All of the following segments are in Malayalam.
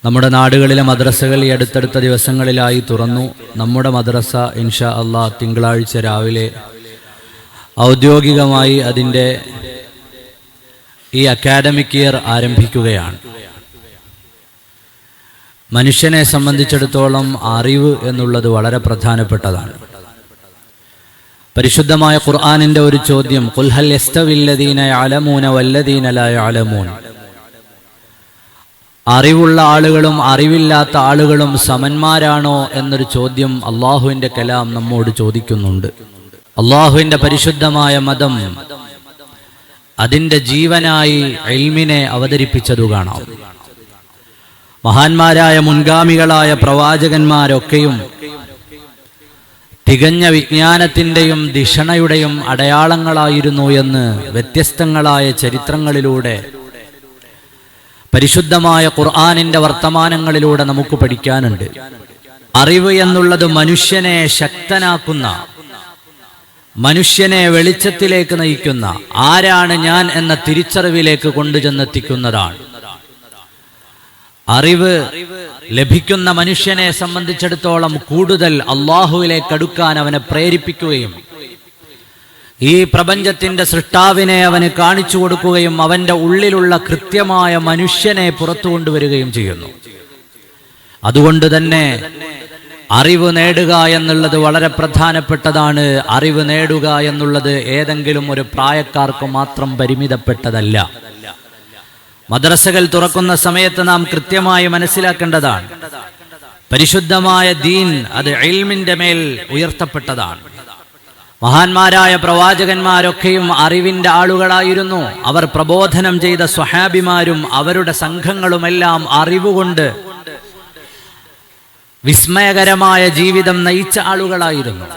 നമ്മുടെ നാടുകളിലെ മദ്രസകൾ ഈ അടുത്തടുത്ത ദിവസങ്ങളിലായി തുറന്നു. നമ്മുടെ മദ്രസ ഇൻഷാ അല്ലാഹ് തിങ്കളാഴ്ച രാവിലെ ഔദ്യോഗികമായി അതിൻ്റെ ഈ അക്കാഡമിക് ഇയർ ആരംഭിക്കുകയാണ്. മനുഷ്യനെ സംബന്ധിച്ചിടത്തോളം അറിവ് എന്നുള്ളത് വളരെ പ്രധാനപ്പെട്ടതാണ്. പരിശുദ്ധമായ ഖുർആനിൻ്റെ ഒരു ചോദ്യം, ഖുൽ ഹൽ യസ്തവില്ലദീന യഅലമൂന വല്ലദീന ലാ യഅലമൂൻ, അറിവുള്ള ആളുകളും അറിവില്ലാത്ത ആളുകളും സമന്മാരാണോ എന്നൊരു ചോദ്യം അള്ളാഹുവിൻ്റെ കലാം നമ്മോട് ചോദിക്കുന്നുണ്ട്. അള്ളാഹുവിൻ്റെ പരിശുദ്ധമായ മതം അതിൻ്റെ ജീവനായി ഇൽമിനെ അവതരിപ്പിച്ചതു കാണാം. മഹാന്മാരായ മുൻഗാമികളായ പ്രവാചകന്മാരൊക്കെയും തികഞ്ഞ വിജ്ഞാനത്തിൻ്റെയും ധിഷണയുടെയും അടയാളങ്ങളായിരുന്നു എന്ന് വ്യത്യസ്തങ്ങളായ ചരിത്രങ്ങളിലൂടെ പരിശുദ്ധമായ ഖുർആനിൻ്റെ വർത്തമാനങ്ങളിലൂടെ നമുക്ക് പഠിക്കാനുണ്ട്. അറിവ് എന്നുള്ളത് മനുഷ്യനെ ശക്തനാക്കുന്ന, മനുഷ്യനെ വെളിച്ചത്തിലേക്ക് നയിക്കുന്ന, ആരാണ് ഞാൻ എന്ന തിരിച്ചറിവിലേക്ക് കൊണ്ടുചെന്നെത്തിക്കുന്നതാണ്. അറിവ് ലഭിക്കുന്ന മനുഷ്യനെ സംബന്ധിച്ചിടത്തോളം കൂടുതൽ അള്ളാഹുവിലേക്ക് അടുക്കാൻ അവനെ പ്രേരിപ്പിക്കുകയും ഈ പ്രപഞ്ചത്തിന്റെ സൃഷ്ടാവിനെ അവന് കാണിച്ചു കൊടുക്കുകയും അവന്റെ ഉള്ളിലുള്ള കൃത്യമായ മനുഷ്യനെ പുറത്തു കൊണ്ടുവരികയും ചെയ്യുന്നു. അതുകൊണ്ട് തന്നെ അറിവ് നേടുക എന്നുള്ളത് വളരെ പ്രധാനപ്പെട്ടതാണ്. അറിവ് നേടുക എന്നുള്ളത് ഏതെങ്കിലും ഒരു പ്രായക്കാർക്ക് മാത്രം പരിമിതപ്പെട്ടതല്ല. മദ്രസകൾ തുറക്കുന്ന സമയത്ത് നാം കൃത്യമായി മനസ്സിലാക്കേണ്ടതാണ്, പരിശുദ്ധമായ ദീൻ അത് ഇൽമിന്റെ മേൽ ഉയർത്തപ്പെട്ടതാണ്. മഹാന്മാരായ പ്രവാചകന്മാരൊക്കെയും അറിവിന്റെ ആളുകളായിരുന്നു. അവർ പ്രബോധനം ചെയ്ത സ്വഹാബിമാരും അവരുടെ സംഘങ്ങളുമെല്ലാം അറിവുകൊണ്ട് വിസ്മയകരമായ ജീവിതം നയിച്ച ആളുകളായിരുന്നു.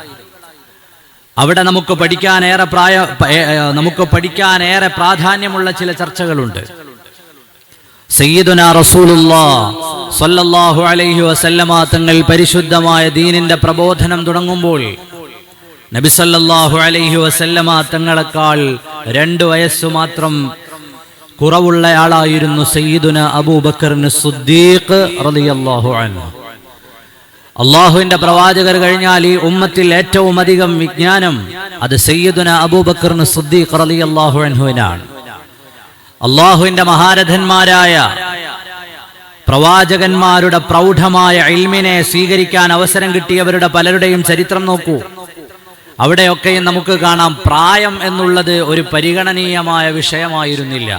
അവിടെ നമുക്ക് പഠിക്കാനേറെ പ്രാധാന്യമുള്ള ചില ചർച്ചകളുണ്ട്. സയ്യിദുനാ റസൂലുള്ളാഹ് സ്വല്ലല്ലാഹു അലൈഹി വസല്ലമ തങ്ങൾ പരിശുദ്ധമായ ദീനിന്റെ പ്രബോധനം തുടങ്ങുമ്പോൾ നബി സല്ലല്ലാഹു അലൈഹി വസല്ലമ തങ്ങളെക്കാൾ 2 വയസ്സ് മാത്രം കുറവുള്ളയാളായിരുന്നു സയ്യിദുനാ അബൂബക്കർ സിദ്ദീഖ് റളിയല്ലാഹു അൻഹു. അള്ളാഹുവിന്റെ പ്രവാചകർ കഴിഞ്ഞാൽ ഈ ഉമ്മത്തിൽ ഏറ്റവും അധികം വിജ്ഞാനം അത് സയ്യിദുനാ അബൂബക്കർ സിദ്ദീഖ് റളിയല്ലാഹു അൻഹുവിനാണ്. അള്ളാഹുവിന്റെ മഹാരഥന്മാരായ പ്രവാചകന്മാരുടെ പ്രൗഢമായ ഇൽമിനെ സ്വീകരിക്കാൻ അവസരം കിട്ടിയവരുടെ പലരുടെയും ചരിത്രം നോക്കൂ. അവിടെയൊക്കെയും നമുക്ക് കാണാം, പ്രായം എന്നുള്ളത് ഒരു പരിഗണനീയമായ വിഷയമായിരുന്നില്ല.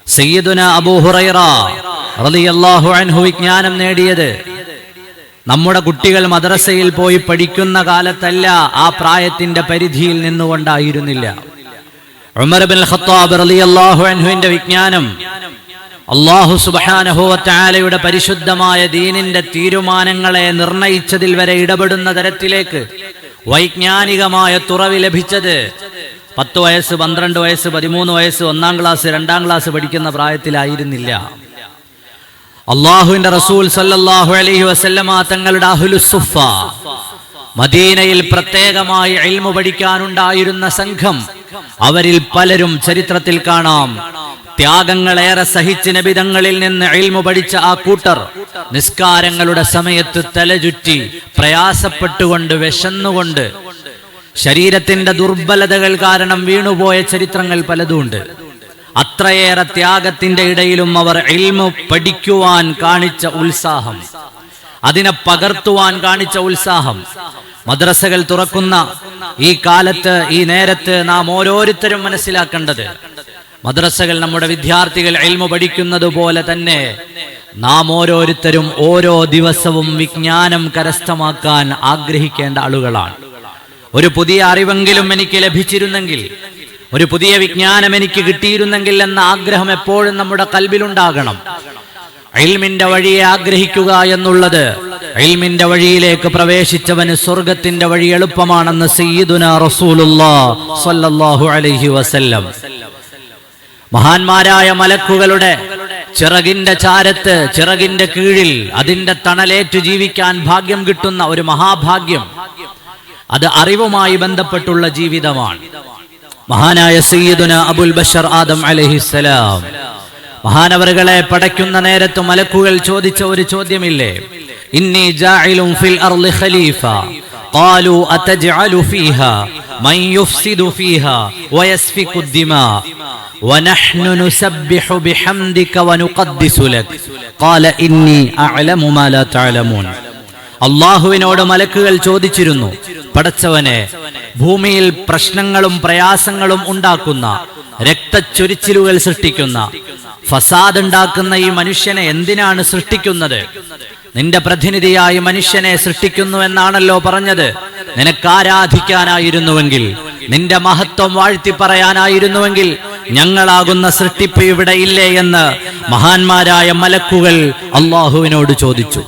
സയ്യിദുനാ അബൂ ഹുറൈറ റളിയല്ലാഹു അൻഹു വിജ്ഞാനം നേടിയത് നമ്മുടെ കുട്ടികൾ മദ്രസയിൽ പോയി പഠിക്കുന്ന കാലത്തല്ല, ആ പ്രായത്തിന്റെ പരിധിയിൽ നിന്നുകൊണ്ടായിരുന്നില്ല. ഉമർ ഇബ്നുൽ ഖത്താബ് റളിയല്ലാഹു അൻഹുവിന്റെ വിജ്ഞാനം അല്ലാഹു സുബ്ഹാനഹു വ തആലയുടെ പരിശുദ്ധമായ ദീനിന്റെ തീരുമാനങ്ങളെ നിർണയിച്ചതിൽ വരെ ഇടപെടുന്ന തരത്തിലേക്ക് വൈജ്ഞാനികമായ തുറവി ലഭിച്ചത് 10 വയസ്സ്, 12 വയസ്സ്, 13 വയസ്സ്, 1-ാം ക്ലാസ്, 2-ാം ക്ലാസ് പഠിക്കുന്ന പ്രായത്തിലായിരുന്നില്ല. അള്ളാഹുവിന്റെ റസൂൽ സല്ലല്ലാഹു അലൈഹി വസല്ലമ തങ്ങളുടെ അഹ്ലുസ് സുഫ, മദീനയിൽ പ്രത്യേകമായി ഇൽമു പഠിക്കാനുണ്ടായിരുന്ന സംഘം, അവരിൽ പലരും ചരിത്രത്തിൽ കാണാം ത്യാഗങ്ങളേറെ സഹിച്ച് നബിതങ്ങളിൽ നിന്ന് ഇൽമു പഠിച്ച ആ കൂട്ടർ നിസ്കാരങ്ങളുടെ സമയത്ത് തലചുറ്റി പ്രയാസപ്പെട്ടുകൊണ്ട് വിശന്നുകൊണ്ട് ശരീരത്തിന്റെ ദുർബലതകൾ കാരണം വീണുപോയ ചരിത്രങ്ങൾ പലതുണ്ട്. അത്രയേറെ ത്യാഗത്തിന്റെ ഇടയിലും അവർ ഇൽമു പഠിക്കുവാൻ കാണിച്ച ഉത്സാഹം, അതിനെ പകർത്തുവാൻ കാണിച്ച ഉത്സാഹം. മദ്രസകൾ തുറക്കുന്ന ഈ കാലത്ത്, ഈ നേരത്ത് നാം ഓരോരുത്തരും മനസ്സിലാക്കേണ്ടത്, മദ്രസകൾ നമ്മുടെ വിദ്യാർത്ഥികൾ ഇൽമു പഠിക്കുന്നത് പോലെ തന്നെ നാം ഓരോരുത്തരും ഓരോ ദിവസവും വിജ്ഞാനം കരസ്ഥമാക്കാൻ ആഗ്രഹിക്കേണ്ട ആളുകളാണ്. ഒരു പുതിയ അറിവെങ്കിലും എനിക്ക് ലഭിച്ചിരുന്നെങ്കിൽ, ഒരു പുതിയ വിജ്ഞാനം എനിക്ക് കിട്ടിയിരുന്നെങ്കിൽ എന്ന ആഗ്രഹം എപ്പോഴും നമ്മുടെ കൽബിലുണ്ടാകണം. ഇൽമിന്റെ വഴിയെ ആഗ്രഹിക്കുക എന്നുള്ളത്, ഇൽമിന്റെ വഴിയിലേക്ക് പ്രവേശിച്ചവന് സ്വർഗത്തിന്റെ വഴി എളുപ്പമാണെന്ന് സയ്യിദുനാ റസൂലുള്ളാഹ് സ്വല്ലല്ലാഹു അലൈഹി വസല്ലം. മഹാന്മാരായ മലക്കുകളുടെ ചിറകിന്റെ ചാരത്ത്, ചിറകിന്റെ കീഴിൽ അതിന്റെ തണലേറ്റു ജീവിക്കാൻ ഭാഗ്യം കിട്ടുന്ന ഒരു മഹാഭാഗ്യം, അത് അറിവുമായി ബന്ധപ്പെട്ടുള്ള ജീവിതമാണ്. മഹാനായ സയ്യിദുനാ അബുൽ ബശർ ആദം അലൈഹിസ്സലാം മഹാനവറുകളെ പടയ്ക്കുന്ന നേരത്ത് മലക്കുകൾ ചോദിച്ച ഒരു ചോദ്യമില്ലേ? ഇന്നി ജാഇലുൻ ഫിൽ അർളി ഖലീഫ ഖാലു അതജ്അലു ഫീഹാ മൻ യുഫ്സിദു ഫീഹാ വയസ്ഫികു ദിമാ വനഹ്നു നുസബ്ബിഹു ബിഹംദിക വനുഖദ്ദിസു ലക ഖാല ഇന്നി അഅലമു മാ ലാ തഅലമൂൻ. അല്ലാഹുവിനോട് മലക്കുകൾ ചോദിച്ചിരുന്നു, പടച്ചവനെ, ഭൂമിയിൽ പ്രശ്നങ്ങളും പ്രയാസങ്ങളും ഉണ്ടാക്കുന്ന, രക്തച്ചൊരിച്ചിലുകൾ സൃഷ്ടിക്കുന്ന, ഫസാദ് ഉണ്ടാക്കുന്ന ഈ മനുഷ്യനെ എന്തിനാണ് സൃഷ്ടിക്കുന്നത്? നിന്റെ പ്രതിനിധിയായി മനുഷ്യനെ സൃഷ്ടിക്കുന്നു എന്നാണല്ലോ പറഞ്ഞത്. നിനക്ക് ആരാധിക്കാനായിരുന്നുവെങ്കിൽ, നിന്റെ മഹത്വം വാഴ്ത്തി പറയാനായിരുന്നുവെങ്കിൽ ഞങ്ങളാകുന്ന സൃഷ്ടിപ്പ് ഇവിടെ ഇല്ലേ എന്ന് മഹാന്മാരായ മലക്കുകൾ അള്ളാഹുവിനോട് ചോദിച്ചു.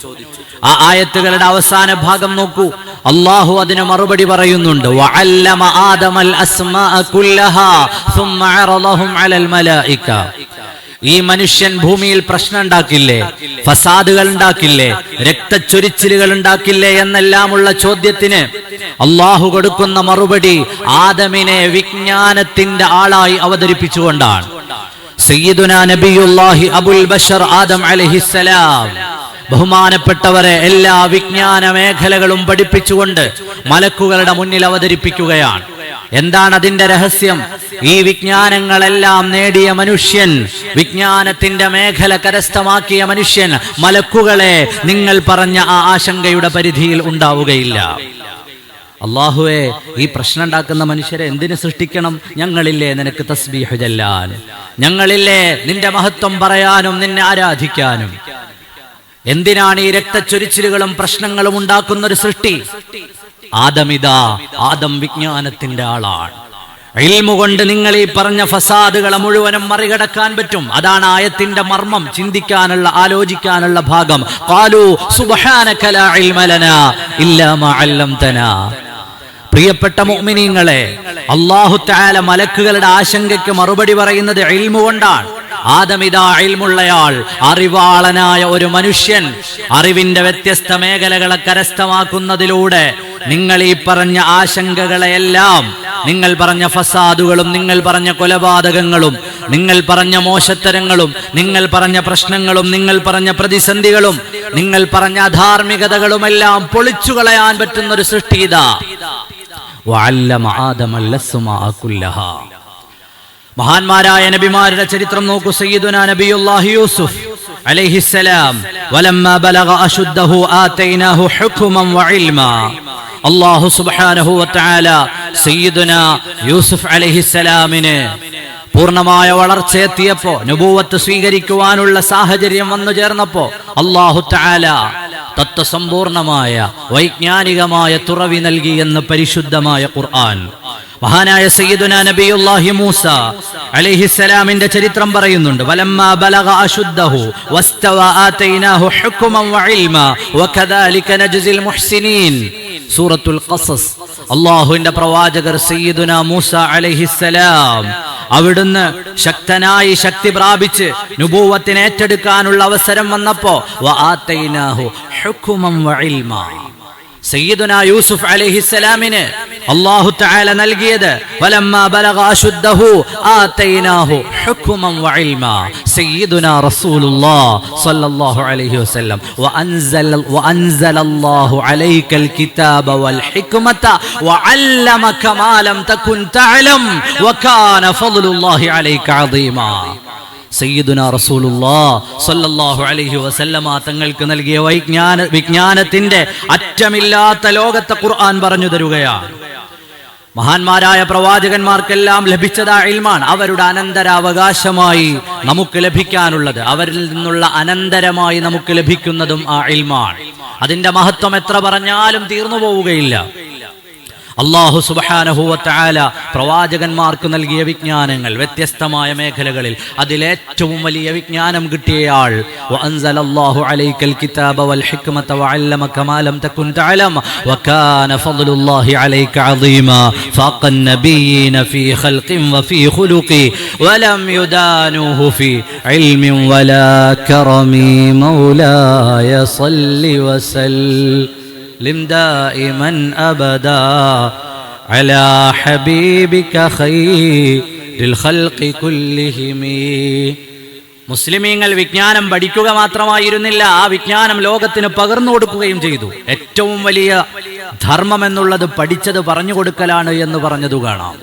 ആ ആയത്തുകളുടെ അവസാന ഭാഗം നോക്കൂ. അള്ളാഹു അതിന് മറുപടി പറയുന്നുണ്ട്. വഅല്ലമ ആദമൽ അസ്മാഅ കുല്ലഹാ സുമ്മ അറളഹും അലൽ മലായിക. ഈ മനുഷ്യൻ ഭൂമിയിൽ പ്രശ്നം ഉണ്ടാക്കില്ലേ, ഫസാദുകൾ ഉണ്ടാക്കില്ലേ, രക്തച്ചൊരിച്ചിലുകൾ ഉണ്ടാക്കില്ലേ എന്നെല്ലാമുള്ള ചോദ്യത്തിന് അള്ളാഹു കൊടുക്കുന്ന മറുപടി ആദമിനെ വിജ്ഞാനത്തിന്റെ ആളായി അവതരിപ്പിച്ചുകൊണ്ടാണ്. സയ്യിദുനാ നബിയുല്ലാഹി അബുൽ ബശർ ആദം അലൈഹിസ്സലാം ബഹുമാനപ്പെട്ടവരെ എല്ലാ വിജ്ഞാന മേഖലകളും പഠിപ്പിച്ചുകൊണ്ട് മലക്കുകളുടെ മുന്നിൽ അവതരിപ്പിക്കുകയാണ്. എന്താണ് അതിന്റെ രഹസ്യം? ഈ വിജ്ഞാനങ്ങളെല്ലാം നേടിയ മനുഷ്യൻ, വിജ്ഞാനത്തിന്റെ മേഖല കരസ്ഥമാക്കിയ മനുഷ്യൻ മലക്കുകളെ നിങ്ങൾ പറഞ്ഞ ആ ആശങ്കയുടെ പരിധിയിൽ ഉണ്ടാവുകയില്ല. അല്ലാഹുവേ, ഈ പ്രശ്നം ഉണ്ടാക്കുന്ന മനുഷ്യരെ എന്തിനു സൃഷ്ടിക്കണം? ഞങ്ങളില്ലേ നിനക്ക് തസ്ബീഹ് ചൊല്ലാൻ, ഞങ്ങളില്ലേ നിന്റെ മഹത്വം പറയാനും നിന്നെ ആരാധിക്കാനും. എന്തിനാണ് ഈ രക്തച്ചൊരിച്ചിലുകളും പ്രശ്നങ്ങളും ഉണ്ടാക്കുന്ന ഒരു സൃഷ്ടി? ആദം വിജ്ഞാനത്തിന്റെ ആളാണ്. ഇൽമു കൊണ്ട് നിങ്ങൾ ഈ പറഞ്ഞ ഫസാദുകളെ മുഴുവനും മറികടക്കാൻ പറ്റും. അതാണ് ആയത്തിന്റെ മർമ്മം, ചിന്തിക്കാനുള്ള, ആലോചിക്കാനുള്ള ഭാഗം. ഖാലൂ സുബ്ഹാനക ലാ ഇൽമ ലനാ ഇല്ലാ മാ അല്ലംതനാ. പ്രിയപ്പെട്ട മുഅ്മിനീങ്ങളെ, അല്ലാഹു തആല മലക്കുകളുടെ ആശങ്കയ്ക്ക് മറുപടി പറയുന്നത് ഇൽമു കൊണ്ടാണ്. ആദമിതാ ഇൽമുള്ളയാൾ, അറിവാളനായ ഒരു മനുഷ്യൻ, അറിവിന്റെ വ്യത്യസ്ത മേഖലകളെ കരസ്ഥമാക്കുന്നതിലൂടെ നിങ്ങൾ ഈ പറഞ്ഞ ആശങ്കകളെയെല്ലാം, നിങ്ങൾ പറഞ്ഞ ഫസാദുകളും, നിങ്ങൾ പറഞ്ഞ കൊലപാതകങ്ങളും, നിങ്ങൾ പറഞ്ഞ മോശത്തരങ്ങളും, നിങ്ങൾ പറഞ്ഞ പ്രശ്നങ്ങളും, നിങ്ങൾ പറഞ്ഞ പ്രതിസന്ധികളും, നിങ്ങൾ പറഞ്ഞ അധാർമികതകളുമെല്ലാം പൊളിച്ചു കളയാൻ പറ്റുന്ന ഒരു സൃഷ്ടി ഇതാ. വഅല്ലമ ആദമൽ അസ്മാഅ കുല്ലഹാ. മഹാന്മാരായ നബിമാരുടെ ചരിത്രം നോക്കൂ. സയ്യിദുനാ നബിയുല്ലാഹി യൂസുഫ് അലൈഹിസ്സലാം വലമ്മാ ബലഗ അശുദ്ധഹു ആതൈനാഹു ഹുക്മൻ വഇൽമാ. അല്ലാഹു സുബ്ഹാനഹു വതആല സയ്യിദുനാ യൂസുഫ് അലൈഹിസ്സലാമിനെ പൂർണ്ണമായ വളർച്ചയെത്തിയപ്പോ, നുബുവത്ത് സ്വീകരിക്കുവാനുള്ള സാഹചര്യം വന്നു ചേർന്നപ്പോ അല്ലാഹു തആല തത്വസമ്പൂർണമായ വൈജ്ഞാനികമായ തുറവി നൽകി എന്ന് പരിശുദ്ധമായ ഖുർആൻ. മഹാനായ സയ്യിദുനാ നബിയുല്ലാഹി മൂസ അലൈഹിസ്സലാമിന്റെ ചരിത്രം പറയുന്നുണ്ട്. വലമ്മാ ബലഗ അശുദ്ധഹു വസ്തവ ആതൈനാഹു ഹുക്മൻ വഇൽമാ വകദാലിക നജ്സിൽ മുഹ്സിനീൻ. സൂറത്തുൽ ഖസസ്. അല്ലാഹുവിന്റെ പ്രവാചകർ സയ്യിദുനാ മൂസ അലൈഹിസ്സലാം അവിടുന്ന് ശക്തനായി ശക്തി പ്രാപിച്ച് നുബുവത്തിനെ ഏറ്റെടുക്കാനുള്ള അവസരം വന്നപ്പോ വആതൈനാഹു ഹുക്മൻ വഇൽമാ, സയ്യിദുനാ യൂസുഫ് അലൈഹിസ്സലാമിന് അല്ലാഹു തആല നൽകിയത് വലമ്മാ ബലഗ അശുദ്ധഹു ആതൈനാഹു ഹുക്മൻ വഇൽമാ. സയ്യിദുനാ റസൂലുള്ളാഹി സ്വല്ലല്ലാഹു അലൈഹി വസല്ലം വഅൻസലല്ലാഹു അലൈക്കൽ കിതാബ വൽ ഹിക്മത വഅല്ലമക മാ ലം തകുൻ തഅലം വകാന ഫദ്ലുല്ലാഹി അലൈക അദീമാ. സയ്യിദുനാ റസൂലുള്ളാഹി സ്വല്ലല്ലാഹു അലൈഹി വസല്ലമ തങ്ങൾക്ക് നൽകിയ വിജ്ഞാനത്തിന്റെ അറ്റമില്ലാത്ത ലോകത്തെ ഖുർആൻ പറഞ്ഞു തരുകയാണ്. മഹാന്മാരായ പ്രവാചകന്മാർക്കെല്ലാം ലഭിച്ചത് ആ ഇൽമാണ്. അവരുടെ അനന്തരാവകാശമായി നമുക്ക് ലഭിക്കാനുള്ളത്, അവരിൽ നിന്നുള്ള അനന്തരമായി നമുക്ക് ലഭിക്കുന്നതും ആ ഇൽമാണ്. അതിന്റെ മഹത്വം എത്ര പറഞ്ഞാലും തീർന്നു പോവുകയില്ല. അല്ലാഹു സുബ്ഹാനഹു വതആല പ്രവാചകന്മാർക്ക് നൽകിയ വിജ്ഞാനങ്ങൾ വ്യത്യസ്തമായ മേഖലകളിൽ അതിലേറ്റവും വലിയ വിജ്ഞാനം കിട്ടിയയാൾ വഅൻസലല്ലാഹു അലൈക്കൽ കിതാബ വൽ ഹിക്മത വഅല്ലമക മാ ലം തകുൻ തഅലം വകാന ഫദ്ലുല്ലാഹി അലൈക അദീമാ ഫഖൻ നബിയ്യീന ഫീ ഖൽഖിൻ വഫീ ഖുലുഖി വലം യുദാനുഹു ഫീ ഇൽമിൻ വലാ കറമി മൗലായ സല്ലി വസല്ലം دائما أبدا على حبيبك خير الخلق كلهم. മുസ്ലിമീങ്ങൾ വിജ്ഞാനം പഠിക്കുക മാത്രമായിരുന്നില്ല, ആ വിജ്ഞാനം ലോകത്തിന് പകർന്നു കൊടുക്കുകയും ചെയ്തു. ഏറ്റവും വലിയ ധർമ്മം എന്നുള്ളത് പഠിച്ചത് പറഞ്ഞു കൊടുക്കലാണ് എന്ന് പറഞ്ഞതു കാണാം.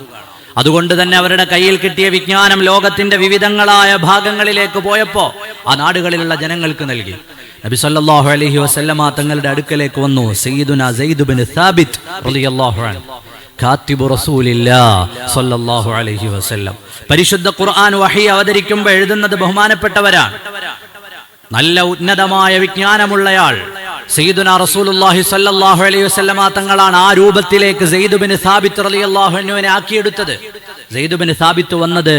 അതുകൊണ്ട് തന്നെ അവരുടെ കയ്യിൽ കിട്ടിയ വിജ്ഞാനം ലോകത്തിന്റെ വിവിധങ്ങളായ ഭാഗങ്ങളിലേക്ക് പോയപ്പോ ആ നാടുകളിലുള്ള ജനങ്ങൾക്ക് നൽകി. നബി സല്ലല്ലാഹു അലൈഹി വസല്ലമ തങ്ങളുടെ അടുക്കലേക്ക് വന്നു സയ്യിദുനാ സയ്യിദ് ഇബ്നു സാബിത്ത് റളിയല്ലാഹു അൻഹു, കാത്തിബു റസൂലില്ലാഹ് സല്ലല്ലാഹു അലൈഹി വസല്ലം. പരിശുദ്ധ ഖുർആൻ വഹി അവതരിക്കുമ്പോൾ എഴുതുന്നത് ബഹുമാനപ്പെട്ടവരാണ്. നല്ല ഉന്നതമായ വിജ്ഞാനമുള്ളയാൾ സയ്യിദുനാ റസൂലുള്ളാഹി സ്വല്ലല്ലാഹു അലൈഹി വസല്ലമ തങ്ങളാണ് ആ രൂപത്തിലേക്ക് സയ്യിദ് ഇബ്നു സാബിത്ത് റളിയല്ലാഹു അൻഹുവിനെ ആക്കിയെടുത്തത്. സയ്യിദ് ഇബ്നു സാബിത്ത് വന്നത്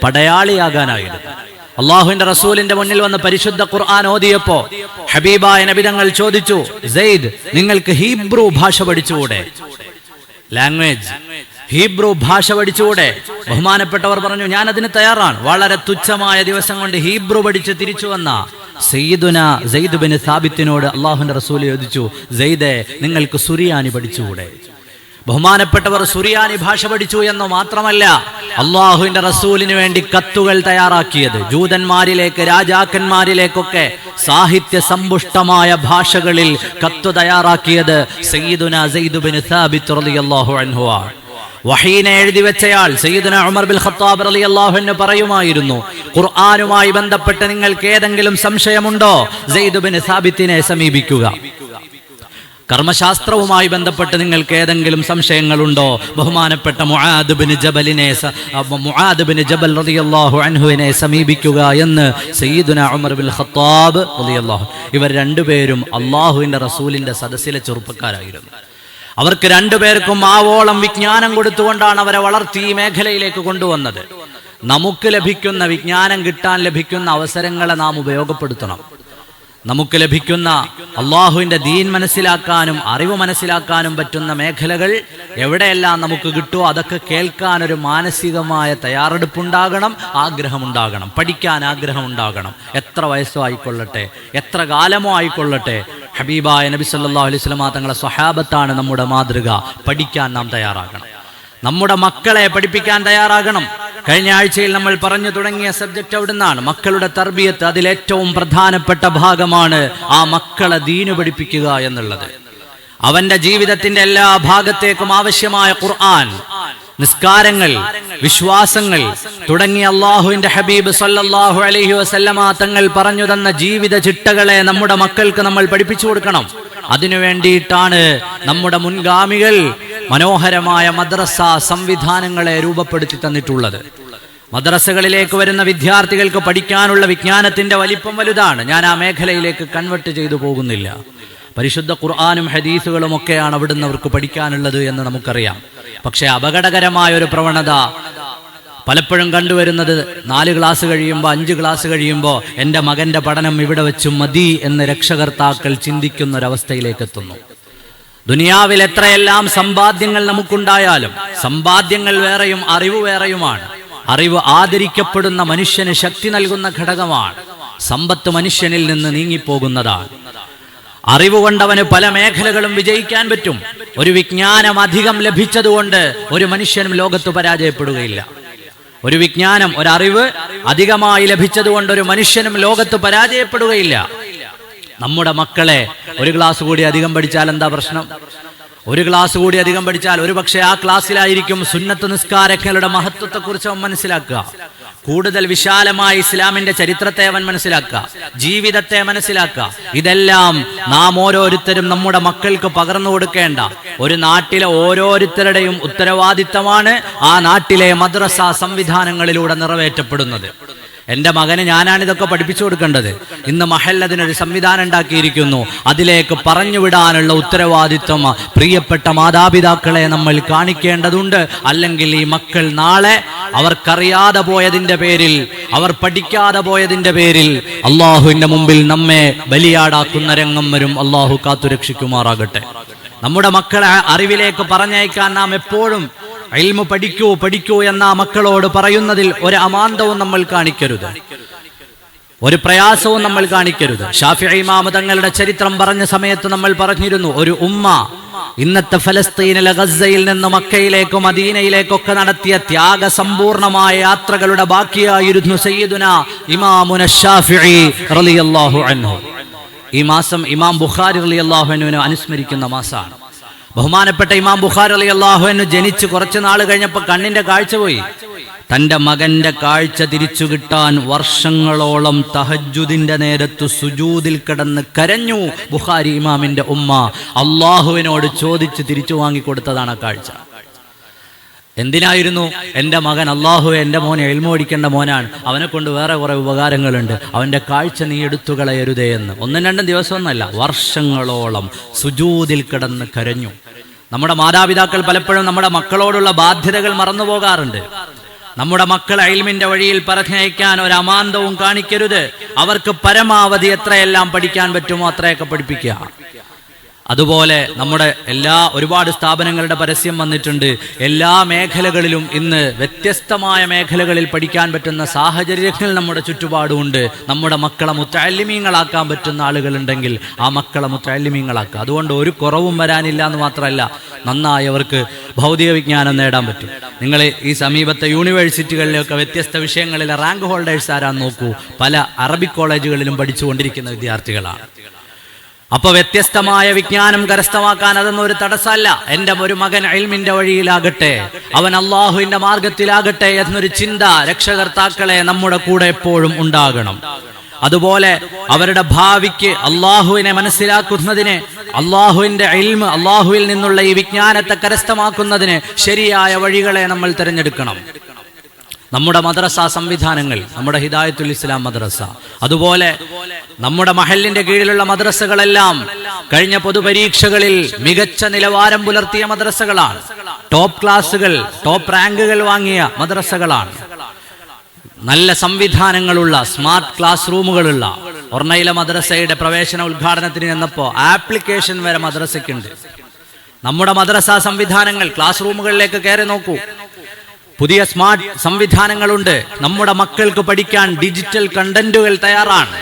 പടയാളിയാകാനായിരുന്നു. അള്ളാഹുവിന്റെ റസൂലിന്റെ മുന്നിൽ വന്ന് പരിശുദ്ധ ഖുർആൻ ഓതിയപ്പോ ഹബീബായ നബി തങ്ങൾ ചോദിച്ചു, സെയ്ദ് നിങ്ങൾക്ക് ഹീബ്രു ഭാഷ പഠിച്ചുകൂടെ? ലാംഗ്വേജ് ഹീബ്രു ഭാഷ പഠിച്ചുകൂടെ? ബഹുമാനപ്പെട്ടവർ പറഞ്ഞു, ഞാൻ അതിന് തയ്യാറാണ്. വളരെ തുച്ഛമായ ദിവസം കൊണ്ട് ഹീബ്രു പഠിച്ച് തിരിച്ചു വന്ന സയ്യിദുനാ സയ്യിദ് ഇബ്നു സാബിത്തിനോട് അള്ളാഹുവിന്റെ റസൂൽ ചോദിച്ചു, സെയ്ദേ നിങ്ങൾക്ക് സുറിയാനി പഠിച്ചുകൂടെ? ബഹുമാനപ്പെട്ടവർ സുറിയാനി ഭാഷ പഠിച്ചു എന്ന് മാത്രമല്ല, അള്ളാഹുവിന്റെ റസൂലിന് വേണ്ടി കത്തുകൾ തയ്യാറാക്കിയത്, ജൂതന്മാരിലേക്ക് രാജാക്കന്മാരിലേക്കൊക്കെ സാഹിത്യ സമ്പുഷ്ടമായ ഭാഷകളിൽ കത്ത് തയ്യാറാക്കിയത് സയ്യിദുനാ സയ്യിദ് ഇബ്നു സാബിത്ത് റളിയല്ലാഹു അൻഹു. വഹീനെ എഴുതി വെച്ചയാൾ സയ്യിദുനാ ഉമർ ബിൻ ഖത്താബ് റളിയല്ലാഹു അൻഹു പറയുമായിരുന്നു, ഖുർആനുമായി ബന്ധപ്പെട്ട് നിങ്ങൾക്ക് ഏതെങ്കിലും സംശയമുണ്ടോ, സയ്യിദ് ഇബ്നു സാബിത്തിനെ സമീപിക്കുക. കർമ്മശാസ്ത്രവുമായി ബന്ധപ്പെട്ട് നിങ്ങൾക്ക് ഏതെങ്കിലും സംശയങ്ങളുണ്ടോ, ബഹുമാനപ്പെട്ട മുആദ് ബിൻ ജബൽ റളിയല്ലാഹു അൻഹുവിനെ സമീപിക്കുക എന്ന് സയ്യിദുനാ ഉമർ ബിൻ ഖത്താബ് റളിയല്ലാഹു. ഇവർ രണ്ടുപേരും അള്ളാഹുവിന്റെ റസൂലിന്റെ സദസ്സിലെ ചെറുപ്പക്കാരായിരുന്നു. അവർക്ക് രണ്ടുപേർക്കും ആവോളം വിജ്ഞാനം കൊടുത്തുകൊണ്ടാണ് അവരെ വളർത്തി ഈ മേഖലയിലേക്ക് കൊണ്ടുവന്നത്. നമുക്ക് ലഭിക്കുന്ന വിജ്ഞാനം കിട്ടാൻ ലഭിക്കുന്ന അവസരങ്ങളെ നാം ഉപയോഗപ്പെടുത്തണം. നമുക്ക് ലഭിക്കുന്ന അള്ളാഹുവിന്റെ ദീൻ മനസ്സിലാക്കാനും അറിവ് മനസ്സിലാക്കാനും പറ്റുന്ന മേഖലകൾ എവിടെയെല്ലാം നമുക്ക് കിട്ടുമോ അതൊക്കെ കേൾക്കാൻ ഒരു മാനസികമായ തയ്യാറെടുപ്പുണ്ടാകണം, ആഗ്രഹമുണ്ടാകണം, പഠിക്കാൻ ആഗ്രഹമുണ്ടാകണം. എത്ര വയസ്സോ ആയിക്കൊള്ളട്ടെ, എത്ര കാലമോ ആയിക്കൊള്ളട്ടെ, ഹബീബായ നബി സല്ലല്ലാഹു അലൈഹി വസല്ലം തങ്ങളെ സ്വഹാബത്താണ് നമ്മുടെ മാതൃക. പഠിക്കാൻ നാം തയ്യാറാകണം, നമ്മുടെ മക്കളെ പഠിപ്പിക്കാൻ തയ്യാറാകണം. കഴിഞ്ഞ ആഴ്ചയിൽ നമ്മൾ പറഞ്ഞു തുടങ്ങിയ സബ്ജക്റ്റ് അവിടുന്നാണ്, മക്കളുടെ തർബിയത്ത്. അതിലേറ്റവും പ്രധാനപ്പെട്ട ഭാഗമാണ് ആ മക്കളെ ദീന് പഠിപ്പിക്കുക എന്നുള്ളത്. അവന്റെ ജീവിതത്തിന്റെ എല്ലാ ഭാഗത്തേക്കും ആവശ്യമായ ഖുർആൻ, നിസ്കാരങ്ങൾ, വിശ്വാസങ്ങൾ തുടങ്ങിയ അള്ളാഹുവിന്റെ ഹബീബ് സല്ലല്ലാഹു അലൈഹി വസല്ലമ തങ്ങൾ പറഞ്ഞു തന്ന ജീവിത ചിട്ടകളെ നമ്മുടെ മക്കൾക്ക് നമ്മൾ പഠിപ്പിച്ചു കൊടുക്കണം. അതിനു വേണ്ടിയിട്ടാണ് നമ്മുടെ മുൻഗാമികൾ മനോഹരമായ മദ്രസ സംവിധാനങ്ങളെ രൂപപ്പെടുത്തി തന്നിട്ടുള്ളത്. മദ്രസകളിലേക്ക് വരുന്ന വിദ്യാർത്ഥികൾക്ക് പഠിക്കാനുള്ള വിജ്ഞാനത്തിന്റെ വലിപ്പം വലുതാണ്. ഞാൻ ആ മേഖലയിലേക്ക് കൺവെർട്ട് ചെയ്തു പോകുന്നില്ല. പരിശുദ്ധ ഖുർആനും ഹദീസുകളും ഒക്കെയാണ് അവിടുന്ന് അവർക്ക് പഠിക്കാനുള്ളത് എന്ന് നമുക്കറിയാം. പക്ഷെ അപകടകരമായ ഒരു പ്രവണത പലപ്പോഴും കണ്ടുവരുന്നത്, 4 ക്ലാസ് കഴിയുമ്പോൾ 5 ക്ലാസ് കഴിയുമ്പോൾ എൻ്റെ മകന്റെ പഠനം ഇവിടെ വെച്ച് മതി എന്ന് രക്ഷകർത്താക്കൾ ചിന്തിക്കുന്ന ഒരവസ്ഥയിലേക്ക് എത്തുന്നു. ദുനിയാവിൽ എത്രയെല്ലാം സമ്പാദ്യങ്ങൾ നമുക്കുണ്ടായാലും സമ്പാദ്യങ്ങൾ വേറെയും അറിവ് വേറെയുമാണ്. അറിവ് ആദരിക്കപ്പെടുന്ന മനുഷ്യന് ശക്തി നൽകുന്ന ഘടകമാണ്. സമ്പത്ത് മനുഷ്യനിൽ നിന്ന് നീങ്ങിപ്പോകുന്നതാണ്. അറിവ് കൊണ്ടവന് പല മേഖലകളും വിജയിക്കാൻ പറ്റും. ഒരു വിജ്ഞാനം അധികം ലഭിച്ചതുകൊണ്ട് ഒരു മനുഷ്യനും ലോകത്ത് പരാജയപ്പെടുകയില്ല. ഒരു വിജ്ഞാനം, ഒരറിവ് അധികമായി ലഭിച്ചതുകൊണ്ട് ഒരു മനുഷ്യനും ലോകത്ത് പരാജയപ്പെടുകയില്ല. നമ്മുടെ മക്കളെ 1 ക്ലാസ് കൂടി അധികം പഠിച്ചാൽ എന്താ പ്രശ്നം? 1 ക്ലാസ് കൂടി അധികം പഠിച്ചാൽ ഒരു പക്ഷേ ആ ക്ലാസ്സിലായിരിക്കും സുന്നത്ത് നിസ്കാരങ്ങളുടെ മഹത്വത്തെക്കുറിച്ച് അവൻ മനസ്സിലാക്കുക. കൂടുതൽ വിശാലമായ ഇസ്ലാമിന്റെ ചരിത്രത്തെ അവൻ മനസ്സിലാക്കുക, ജീവിതത്തെ മനസ്സിലാക്കുക. ഇതെല്ലാം നാം ഓരോരുത്തരും നമ്മുടെ മക്കൾക്ക് പകർന്നു കൊടുക്കേണ്ട ഒരു നാട്ടിലെ ഓരോരുത്തരുടെയും ഉത്തരവാദിത്തമാണ് ആ നാട്ടിലെ മദ്രസ സംവിധാനങ്ങളിലൂടെ നിറവേറ്റപ്പെടുന്നത്. എൻ്റെ മകന് ഞാനാണിതൊക്കെ പഠിപ്പിച്ചു കൊടുക്കേണ്ടത്. ഇന്ന് മഹൽ അതിനൊരു സംവിധാനം ഉണ്ടാക്കിയിരിക്കുന്നു. അതിലേക്ക് പറഞ്ഞു വിടാനുള്ള ഉത്തരവാദിത്വം പ്രിയപ്പെട്ട മാതാപിതാക്കളെ നമ്മൾ കാണിക്കേണ്ടതുണ്ട്. അല്ലെങ്കിൽ ഈ മക്കൾ നാളെ അവർക്കറിയാതെ പോയതിന്റെ പേരിൽ, അവർ പഠിക്കാതെ പോയതിന്റെ പേരിൽ അള്ളാഹുവിന്റെ മുമ്പിൽ നമ്മെ ബലിയാടാക്കുന്ന രംഗം വരും. അള്ളാഹു കാത്തുരക്ഷിക്കുമാറാകട്ടെ. നമ്മുടെ മക്കളെ അറിവിലേക്ക് പറഞ്ഞയക്കാൻ നാം എപ്പോഴും ഇൽമു പഠിക്കൂ എന്ന മക്കളോട് പറയുന്നതിൽ ഒരു അമാന്തവും നമ്മൾ കാണിക്കരുത്, ഒരു പ്രയാസവും നമ്മൾ കാണിക്കരുത്. ശാഫിഈ ഇമാം തങ്ങളുടെ ചരിത്രം പറഞ്ഞ സമയത്ത് നമ്മൾ പറഞ്ഞിരുന്നു, ഒരു ഉമ്മ ഇന്നത്തെ ഫലസ്തീനിലെ ഗസയിൽ നിന്ന് മക്കയിലേക്കോ മദീനയിലേക്കൊക്കെ നടത്തിയ ത്യാഗസമ്പൂർണമായ യാത്രകളുടെ ബാക്കിയായിരുന്നു സയ്യിദുന ഇമാമുന ശാഫിഈ റളിയല്ലാഹു അൻഹു. ഈ മാസം ഇമാം ബുഖാരി റളിയല്ലാഹു അൻഹുവിനെ അനുസ്മരിക്കുന്ന മാസമാണ്. ബഹുമാനപ്പെട്ട ഇമാം ബുഖാരി റളിയല്ലാഹു അൻഹു ജനിച്ച് കുറച്ച് നാൾ കഴിഞ്ഞപ്പോൾ കണ്ണിന്റെ കാഴ്ച പോയി. തന്റെ മകന്റെ കാഴ്ച തിരിച്ചു കിട്ടാൻ വർഷങ്ങളോളം തഹജ്ജുദിന്റെ നേരത്ത് സുജൂദിൽ കിടന്ന് കരഞ്ഞു ബുഖാരി ഇമാമിന്റെ ഉമ്മ. അള്ളാഹുവിനോട് ചോദിച്ച് തിരിച്ചു വാങ്ങിക്കൊടുത്തതാണ് ആ കാഴ്ച. എന്തിനായിരുന്നു? എൻ്റെ മകൻ, അള്ളാഹുവെ എൻ്റെ മോനെ ഇൽമു പഠിക്കേണ്ട മോനാണ്, അവനെ കൊണ്ട് വേറെ കുറെ ഉപകാരങ്ങളുണ്ട്, അവൻ്റെ കാഴ്ച നീ എടുത്തു കളയരുതേ എന്ന് 1-2 ദിവസമൊന്നല്ല, വർഷങ്ങളോളം സുജൂദിൽ കിടന്ന് കരഞ്ഞു. നമ്മുടെ മാതാപിതാക്കൾ പലപ്പോഴും നമ്മുടെ മക്കളോടുള്ള ബാധ്യതകൾ മറന്നു പോകാറുണ്ട്. നമ്മുടെ മക്കളെ ഇൽമിന്റെ വഴിയിൽ പറഞ്ഞയക്കാൻ ഒരു അമാന്തവും കാണിക്കരുത്. അവർക്ക് പരമാവധി എത്രയെല്ലാം പഠിക്കാൻ പറ്റുമോ അത്രയൊക്കെ പഠിപ്പിക്കുക. അതുപോലെ നമ്മുടെ ഒരുപാട് സ്ഥാപനങ്ങളുടെ പരസ്യം വന്നിട്ടുണ്ട്. എല്ലാ മേഖലകളിലും ഇന്ന് വ്യത്യസ്തമായ മേഖലകളിൽ പഠിക്കാൻ പറ്റുന്ന സാഹചര്യങ്ങൾ നമ്മുടെ ചുറ്റുപാടുമുണ്ട്. നമ്മുടെ മക്കളെ മുത്തഅല്ലിമീങ്ങളാക്കാൻ പറ്റുന്ന ആളുകളുണ്ടെങ്കിൽ ആ മക്കളെ മുത്തഅല്ലിമീങ്ങളാക്കുക. അതുകൊണ്ട് ഒരു കുറവും വരാനില്ല എന്ന് മാത്രമല്ല, നന്നായി അവർക്ക് ഭൗതിക വിജ്ഞാനം നേടാൻ പറ്റും. നിങ്ങൾ ഈ സമീപത്തെ യൂണിവേഴ്സിറ്റികളിലൊക്കെ വ്യത്യസ്ത വിഷയങ്ങളിലെ റാങ്ക് ഹോൾഡേഴ്സ് ആരാന്ന് നോക്കൂ. പല അറബിക് കോളേജുകളിലും പഠിച്ചുകൊണ്ടിരിക്കുന്ന വിദ്യാർത്ഥികളാണ്. അപ്പൊ വ്യത്യസ്തമായ വിജ്ഞാനം കരസ്ഥമാക്കാൻ അതൊന്നും ഒരു തടസ്സമല്ല. എൻ്റെ ഒരു മകൻ ഇൽമിന്റെ വഴിയിലാകട്ടെ, അവൻ അള്ളാഹുവിന്റെ മാർഗത്തിലാകട്ടെ എന്നൊരു ചിന്ത രക്ഷകർത്താക്കളെ നമ്മുടെ കൂടെ എപ്പോഴും ഉണ്ടാകണം. അതുപോലെ അവരുടെ ഭാവിക്ക് അള്ളാഹുവിനെ മനസ്സിലാക്കുന്നതിന്, അള്ളാഹുവിന്റെ ഇൽമ്, അള്ളാഹുവിൽ നിന്നുള്ള ഈ വിജ്ഞാനത്തെ കരസ്ഥമാക്കുന്നതിന് ശരിയായ വഴികളെ നമ്മൾ തിരഞ്ഞെടുക്കണം. നമ്മുടെ മദ്രസ സംവിധാനങ്ങൾ, നമ്മുടെ ഹിദായത്തുൽ ഇസ്ലാം മദ്രസ, അതുപോലെ നമ്മുടെ മഹല്ലിന്റെ കീഴിലുള്ള മദ്രസകളെല്ലാം കഴിഞ്ഞ പൊതുപരീക്ഷകളിൽ മികച്ച നിലവാരം പുലർത്തിയ മദ്രസകളാണ്. ടോപ്പ് ക്ലാസുകൾ, ടോപ്പ് റാങ്കുകൾ വാങ്ങിയ മദ്രസകളാണ്. നല്ല സംവിധാനങ്ങളുള്ള സ്മാർട്ട് ക്ലാസ് റൂമുകളുള്ള ഒർണയിലെ മദ്രസയുടെ പ്രവേശന ഉദ്ഘാടനത്തിന് ചെന്നപ്പോൾ ആപ്ലിക്കേഷൻ വരെ മദ്രസയ്ക്കുണ്ട്. നമ്മുടെ മദ്രസ സംവിധാനങ്ങൾ, ക്ലാസ് റൂമുകളിലേക്ക് കയറി നോക്കൂ, പുതിയ സ്മാർട്ട് സംവിധാനങ്ങളുണ്ട്. നമ്മുടെ മക്കൾക്ക് പഠിക്കാൻ ഡിജിറ്റൽ കണ്ടന്റുകൾ തയ്യാറാണ്.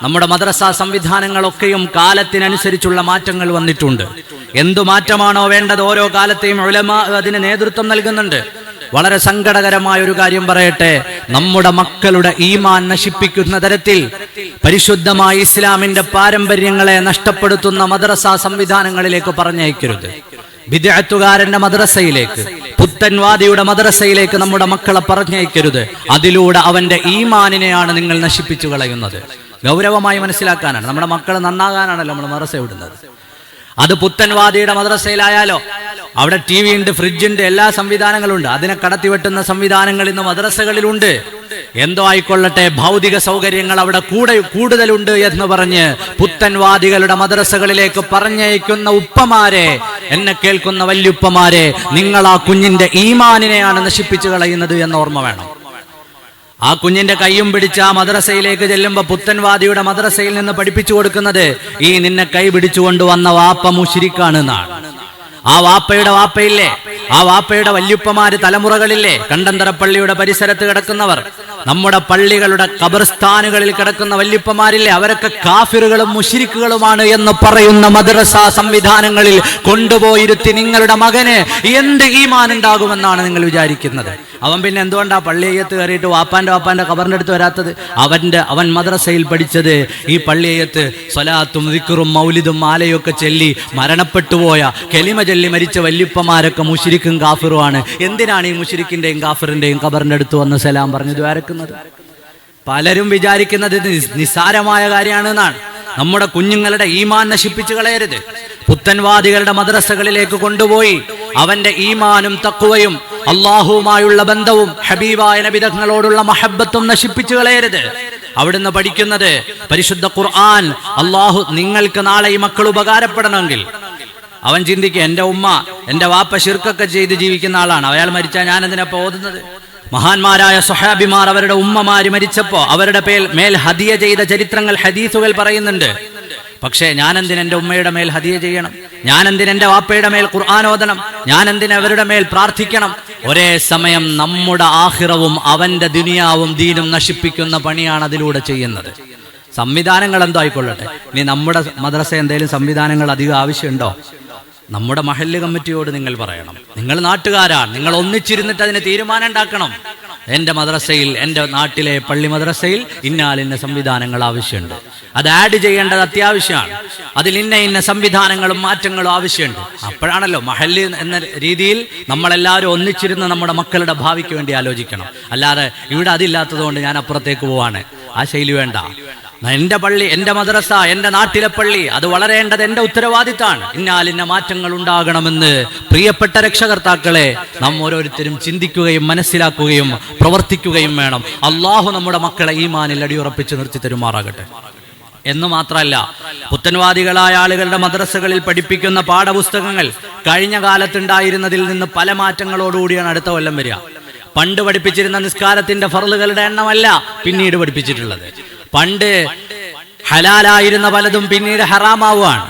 നമ്മുടെ മദ്രസ സംവിധാനങ്ങളൊക്കെയും കാലത്തിനനുസരിച്ചുള്ള മാറ്റങ്ങൾ വന്നിട്ടുണ്ട്. എന്തു മാറ്റമാണോ വേണ്ടത് ഓരോ കാലത്തെയും ഉലമാ അതിന് നേതൃത്വം നൽകുന്നുണ്ട്. വളരെ സങ്കടകരമായ ഒരു കാര്യം പറയട്ടെ, നമ്മുടെ മക്കളുടെ ഈമാൻ നശിപ്പിക്കുന്ന തരത്തിൽ പരിശുദ്ധമായ ഇസ്ലാമിന്റെ പാരമ്പര്യങ്ങളെ നഷ്ടപ്പെടുത്തുന്ന മദ്രസ സംവിധാനങ്ങളിലേക്ക് പറഞ്ഞയക്കരുത്. ബിദ്അത്തുകാരന്റെ മദ്രസയിലേക്ക്, പുത്തൻവാദിയുടെ മദ്രസയിലേക്ക് നമ്മുടെ മക്കളെ പറഞ്ഞയക്കരുത്. അതിലൂടെ അവന്റെ ഈമാനിനെയാണ് നിങ്ങൾ നശിപ്പിച്ചു കളയുന്നത്. ഗൗരവമായി മനസ്സിലാക്കാനാണ്. നമ്മുടെ മക്കൾ നന്നാകാനാണല്ലോ നമ്മൾ മദ്രസ വിടുന്നത്. അത് പുത്തൻവാദിയുടെ മദ്രസയിലായാലോ, അവിടെ TV ഉണ്ട്, ഫ്രിഡ്ജുണ്ട്, എല്ലാ സംവിധാനങ്ങളുണ്ട്. അതിനെ കടത്തിവെട്ടുന്ന സംവിധാനങ്ങൾ ഇന്ന് മദ്രസകളിലുണ്ട്. എന്തോ ആയിക്കൊള്ളട്ടെ, ഭൗതിക സൗകര്യങ്ങൾ അവിടെ കൂടുതലുണ്ട് എന്ന് പറഞ്ഞ് പുത്തൻവാദികളുടെ മദ്രസകളിലേക്ക് പറഞ്ഞയക്കുന്ന ഉപ്പമാരെ, എന്നെ കേൾക്കുന്ന വല്യുപ്പമാരെ, നിങ്ങൾ ആ കുഞ്ഞിന്റെ ഈമാനിനെയാണ് നശിപ്പിച്ചു കളയുന്നത് എന്ന് ഓർമ്മ വേണം. ആ കുഞ്ഞിന്റെ കൈയും പിടിച്ച് ആ മദ്രസയിലേക്ക് ചെല്ലുമ്പോ പുത്തൻവാദിയുടെ മദ്രസയിൽ നിന്ന് പഠിപ്പിച്ചു കൊടുക്കുന്നത് ഈ നിന്നെ കൈ പിടിച്ചുകൊണ്ട് വന്ന വാപ്പ മുശ്രിക്കാണെന്നാണ്. ആ വാപ്പയുടെ വാപ്പയില്ലേ, ആ വാപ്പയുടെ വല്യുപ്പമാര് തലമുറകളില്ലേ, കണ്ടന്തറപ്പള്ളിയുടെ പരിസരത്ത് കിടക്കുന്നവർ, നമ്മുടെ പള്ളികളുടെ ഖബർസ്ഥാനുകളിൽ കിടക്കുന്ന വല്യുപ്പമാരില്ലേ, അവരൊക്കെ കാഫിറുകളും മുശ്രിക്കുകളുമാണ് എന്ന് പറയുന്ന മദ്രസ സംവിധാനങ്ങളിൽ കൊണ്ടുപോയിരുത്തി നിങ്ങളുടെ മകന് എന്ത് ഈമാൻ ഉണ്ടാകുമെന്നാണ് നിങ്ങൾ വിചാരിക്കുന്നത്? അവൻ പിന്നെ എന്തുകൊണ്ടാ പള്ളിയത്ത് കയറിയിട്ട് വാപ്പാന്റെ ഖബറിന്റെ അടുത്ത് വരാത്തത്? അവൻ മദ്രസയിൽ പഠിച്ചത് ഈ പള്ളിയത്ത് സ്വലാത്തും ദിക്റും മൗലിദും മാലയൊക്കെ ചൊല്ലി മരണപ്പെട്ടുപോയ, കെലിമ ചൊല്ലി മരിച്ച വല്യുപ്പമാരൊക്കെ മുശ്രിക്കും കാഫിറുമാണ്. എന്തിനാണ് ഈ മുശ്രിക്കിന്റെയും കാഫിറിന്റെയും ഖബറിന്റെ അടുത്ത് വന്ന് സലാം പറഞ്ഞു ദ്വാരക്കുന്നത്? പലരും വിചാരിക്കുന്നത് നിസ്സാരമായ കാര്യമാണെന്നാണ്. നമ്മുടെ കുഞ്ഞുങ്ങളുടെ ഈമാൻ നശിപ്പിച്ചു കളയരുത്. പുത്തൻവാദികളുടെ മദ്രസകളിലേക്ക് കൊണ്ടുപോയി അവന്റെ ഈമാനും തഖ്വയും അള്ളാഹുവുമായുള്ള ബന്ധവും ഹബീബായ നബി തങ്ങളോടുള്ള മഹബ്ബത്തും നശിപ്പിച്ചു കളയരുത്. അവിടുന്ന് പഠിക്കുന്നത് പരിശുദ്ധ ഖുർആൻ. അള്ളാഹു നിങ്ങൾക്ക് നാളെ ഈ മക്കൾ ഉപകാരപ്പെടണമെങ്കിൽ അവൻ ചിന്തിക്കുക, എൻ്റെ ഉമ്മ എൻ്റെ വാപ്പ ശിർക്കൊക്കെ ചെയ്ത് ജീവിക്കുന്ന ആളാണ്, അയാൾ മരിച്ചാൽ ഞാൻ എന്തിനാ ഓതുന്നത്? മഹാന്മാരായ സ്വഹാബിമാർ അവരുടെ ഉമ്മമാര് മരിച്ചപ്പോ അവരുടെ മേൽ ഹദിയ ചെയ്ത ചരിത്രങ്ങൾ ഹദീസുകൾ പറയുന്നുണ്ട്. പക്ഷേ ഞാൻ എന്തിന് എൻ്റെ ഉമ്മയുടെ മേൽ ഹദിയ ചെയ്യണം? ഞാൻ എന്തിന് എൻ്റെ വാപ്പയുടെ മേൽ ഖുർആൻ ഓതണം? ഞാൻ എന്തിന് അവരുടെ മേൽ പ്രാർത്ഥിക്കണം? ഒരേ സമയം നമ്മുടെ ആഖിറവും അവന്റെ ദുനിയാവും ദീനും നശിപ്പിക്കുന്ന പണിയാണ് അതിലൂടെ ചെയ്യുന്നത്. സംവിധാനങ്ങൾ എന്തോ ആയിക്കൊള്ളട്ടെ, ഇനി നമ്മുടെ മദ്രസ എന്തെങ്കിലും സംവിധാനങ്ങൾ അധികം ആവശ്യമുണ്ടോ? നമ്മുടെ മഹല്ല് കമ്മിറ്റിയോട് നിങ്ങൾ പറയണം, നിങ്ങൾ നാട്ടുകാരാണ്, നിങ്ങൾ ഒന്നിച്ചിരുന്നിട്ട് അതിന് തീരുമാനം ഉണ്ടാക്കണം. എൻ്റെ മദ്രസയിൽ, എൻ്റെ നാട്ടിലെ പള്ളി മദ്രസയിൽ ഇന്ന സംവിധാനങ്ങൾ ആവശ്യമുണ്ട്, അത് ആഡ് ചെയ്യേണ്ടത് അത്യാവശ്യമാണ്, അതിൽ ഇന്ന സംവിധാനങ്ങളും മാറ്റങ്ങളും ആവശ്യമുണ്ട്. അപ്പോഴാണല്ലോ മഹല്ല് എന്ന രീതിയിൽ നമ്മളെല്ലാവരും ഒന്നിച്ചിരുന്ന് നമ്മുടെ മക്കളുടെ ഭാവിക്ക് വേണ്ടി ആലോചിക്കണം. അല്ലാതെ ഇവിടെ അതില്ലാത്തത് കൊണ്ട് ഞാൻ അപ്പുറത്തേക്ക് പോവാണ്, ആ ശൈലി വേണ്ട. എൻ്റെ പള്ളി, എൻ്റെ മദ്രസ, എൻ്റെ നാട്ടിലെ പള്ളി, അത് വളരേണ്ടത് എൻ്റെ ഉത്തരവാദിത്തമാണ്. ഇന്ന മാറ്റങ്ങൾ ഉണ്ടാകണമെന്ന് പ്രിയപ്പെട്ട രക്ഷകർത്താക്കളെ നാം ഓരോരുത്തരും ചിന്തിക്കുകയും മനസ്സിലാക്കുകയും പ്രവർത്തിക്കുകയും വേണം. അള്ളാഹു നമ്മുടെ മക്കളെ ഈമാനിൽ അടിയുറപ്പിച്ച് നിർത്തി തരുമാറാകട്ടെ. എന്ന് മാത്രമല്ല, പുത്തൻവാദികളായ ആളുകളുടെ മദ്രസകളിൽ പഠിപ്പിക്കുന്ന പാഠപുസ്തകങ്ങൾ കഴിഞ്ഞ കാലത്തുണ്ടായിരുന്നതിൽ നിന്ന് പല മാറ്റങ്ങളോടുകൂടിയാണ് അടുത്ത കൊല്ലം വരിക. പണ്ട് പഠിപ്പിച്ചിരുന്ന നിസ്കാരത്തിന്റെ ഫർളുകളുടെ എണ്ണമല്ല പിന്നീട് പഠിപ്പിച്ചിട്ടുള്ളത്. പണ്ട് ഹലാലായിരുന്ന പലതും പിന്നീട് ഹറാമാവുകയാണ്.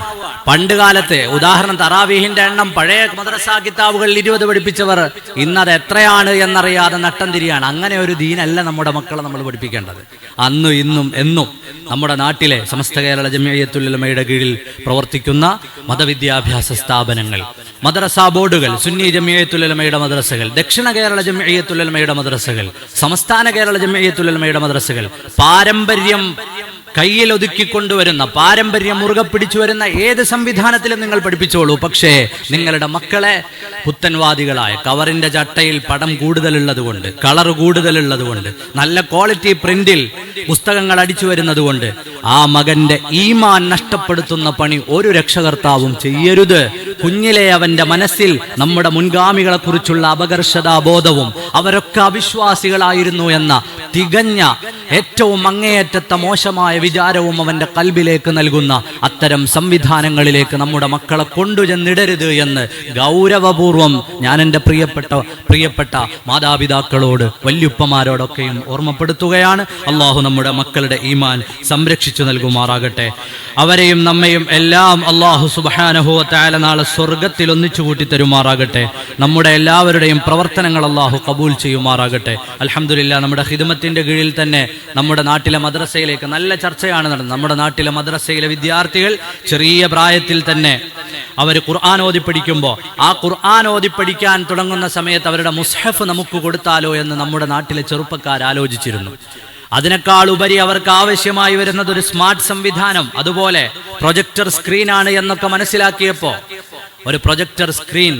പണ്ട് കാലത്തെ ഉദാഹരണം, തറാവീഹിന്റെ എണ്ണം പഴയ മദ്രസ കിതാബുകളിൽ 20 പഠിപ്പിച്ചവർ ഇന്നത് എത്രയാണ് എന്നറിയാതെ നട്ടം തിരിയാണ്. അങ്ങനെ ഒരു ദീനല്ല നമ്മുടെ മക്കളെ നമ്മൾ പഠിപ്പിക്കേണ്ടത്. അന്നും ഇന്നും എന്നും നമ്മുടെ നാട്ടിലെ സമസ്ത കേരള ജംഇയ്യത്തുൽ ഉലമയുടെ കീഴിൽ പ്രവർത്തിക്കുന്ന മതവിദ്യാഭ്യാസ സ്ഥാപനങ്ങൾ, മദ്രസ ബോർഡുകൾ, സുന്നി ജംഇയ്യത്തുൽ ഉലമയുടെ മദ്രസകൾ, ദക്ഷിണ കേരള ജംഇയ്യത്തുൽ ഉലമയുടെ മദ്രസകൾ, സംസ്ഥാന കേരള ജംഇയ്യത്തുൽ ഉലമയുടെ മദ്രസകൾ, പാരമ്പര്യം കയ്യിൽ ഒതുക്കിക്കൊണ്ടുവരുന്ന, പാരമ്പര്യം മുറുകെ പിടിച്ചു വരുന്ന ഏത് സംവിധാനത്തിലും നിങ്ങൾ പഠിപ്പിച്ചോളൂ. പക്ഷേ നിങ്ങളുടെ മക്കളെ പുത്തൻവാദികളായ കവറിന്റെ ചട്ടയിൽ പടം കൂടുതലുള്ളത് കൊണ്ട്, കളർ കൂടുതലുള്ളത് കൊണ്ട്, നല്ല ക്വാളിറ്റി പ്രിന്റിൽ പുസ്തകങ്ങൾ അടിച്ചു വരുന്നത് കൊണ്ട് ആ മകന്റെ ഈമാൻ നഷ്ടപ്പെടുത്തുന്ന പണി ഒരു രക്ഷകർത്താവും ചെയ്യരുത്. കുഞ്ഞിലെ അവന്റെ മനസ്സിൽ നമ്മുടെ മുൻഗാമികളെ കുറിച്ചുള്ള അപകർഷതാബോധവും അവരൊക്കെ അവിശ്വാസികളായിരുന്നു എന്ന തികഞ്ഞ ഏറ്റവും അങ്ങേയറ്റത്തെ മോശമായ വിചാരവും അവന്റെ കൽബിലേക്ക് നൽകുന്ന അത്തരം സംവിധാനങ്ങളിലേക്ക് നമ്മുടെ മക്കളെ കൊണ്ടുചെന്നിടരുത് എന്ന് ഗൗരവപൂർവം ഞാൻ എൻ്റെ പ്രിയപ്പെട്ട മാതാപിതാക്കളോട്, വല്യുപ്പമാരോടൊക്കെയും ഓർമ്മപ്പെടുത്തുകയാണ്. അള്ളാഹു നമ്മുടെ മക്കളുടെ ഈമാൻ സംരക്ഷിച്ചു നൽകുമാറാകട്ടെ. അവരെയും നമ്മയും എല്ലാം അള്ളാഹു സുബ്ഹാനഹു വ തആല നാളെ സ്വർഗത്തിൽ ഒന്നിച്ചു കൂട്ടി തരുമാറാകട്ടെ. നമ്മുടെ എല്ലാവരുടെയും പ്രവർത്തനങ്ങൾ അള്ളാഹു കബൂൽ ചെയ്യുമാറാകട്ടെ. അൽഹംദുലില്ലാഹ്, നമ്മുടെ ഖിദ്മത്തിന്റെ കീഴിൽ തന്നെ നമ്മുടെ നാട്ടിലെ മദ്രസയിലേക്ക് നല്ല ചർച്ചയാണ് നടന്നത്. നമ്മുടെ നാട്ടിലെ മദ്രസയിലെ വിദ്യാർത്ഥികൾ ചെറിയ പ്രായത്തിൽ തന്നെ അവർ ഖുർആൻ ഓതി പഠിക്കുമ്പോൾ ആ ഖുർആൻ ഓതി പഠിക്കാൻ തുടങ്ങുന്ന സമയത്ത് അവരുടെ മുസ്ഹഫ് നമുക്ക് കൊടുത്താലോ എന്ന് നമ്മുടെ നാട്ടിലെ ചെറുപ്പക്കാർ ആലോചിച്ചിരുന്നു. അതിനേക്കാൾ ഉപരി അവർക്ക് ആവശ്യമായി വരുന്നത് ഒരു സ്മാർട്ട് സംവിധാനം, അതുപോലെ പ്രൊജക്ടർ സ്ക്രീനാണ് എന്നൊക്കെ മനസ്സിലാക്കിയപ്പോൾ ഒരു പ്രൊജക്ടർ സ്ക്രീൻ,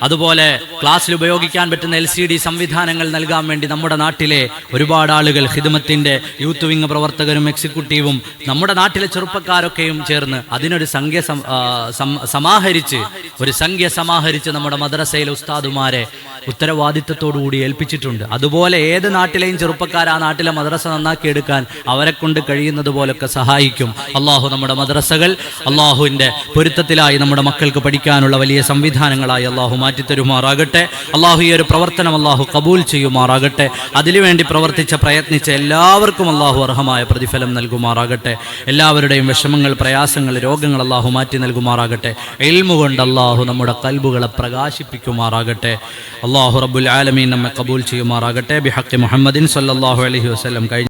അതുപോലെ ക്ലാസ്സിൽ ഉപയോഗിക്കാൻ പറ്റുന്ന LCD സംവിധാനങ്ങൾ നൽകാൻ വേണ്ടി നമ്മുടെ നാട്ടിലെ ഒരുപാട് ആളുകൾ, ഖിദ്മത്തിന്റെ യൂത്ത് വിങ് പ്രവർത്തകരും എക്സിക്യൂട്ടീവും നമ്മുടെ നാട്ടിലെ ചെറുപ്പക്കാരൊക്കെയും ചേർന്ന് അതിനൊരു സംഖ്യ സമാഹരിച്ച് നമ്മുടെ മദ്രസയിലെ ഉസ്താദുമാരെ ഉത്തരവാദിത്തത്തോടുകൂടി ഏൽപ്പിച്ചിട്ടുണ്ട്. അതുപോലെ ഏത് നാട്ടിലെയും ചെറുപ്പക്കാർ ആ നാട്ടിലെ മദ്രസ നന്നാക്കിയെടുക്കാൻ അവരെ കൊണ്ട് കഴിയുന്നത് പോലൊക്കെ സഹായിക്കും. അള്ളാഹു നമ്മുടെ മദ്രസകൾ അള്ളാഹുവിന്റെ പൊരുത്തത്തിലായി നമ്മുടെ മക്കൾക്ക് പഠിക്കാനുള്ള വലിയ സംവിധാനങ്ങളായി അള്ളാഹു മാറ്റിത്തരുമാറാകട്ടെ. അള്ളാഹു ഈ ഒരു പ്രവർത്തനം അള്ളാഹു കബൂൽ ചെയ്യുമാറാകട്ടെ. അതിനുവേണ്ടി പ്രയത്നിച്ച എല്ലാവർക്കും അള്ളാഹു അർഹമായ പ്രതിഫലം നൽകുമാറാകട്ടെ. എല്ലാവരുടെയും വിഷമങ്ങൾ, പ്രയാസങ്ങൾ, രോഗങ്ങൾ അള്ളാഹു മാറ്റി നൽകുമാറാകട്ടെ. ഇൽമു കൊണ്ട് അള്ളാഹു നമ്മുടെ ഖൽബുകളെ പ്രകാശിപ്പിക്കുമാറാകട്ടെ. അള്ളാഹു റബ്ബുൽ ആലമീൻ നമ്മെ കബൂൽ ചെയ്യുമാറാകട്ടെ. ബിഹഖി മുഹമ്മദിൻ സ്വല്ലല്ലാഹു അലൈഹി വസല്ലം.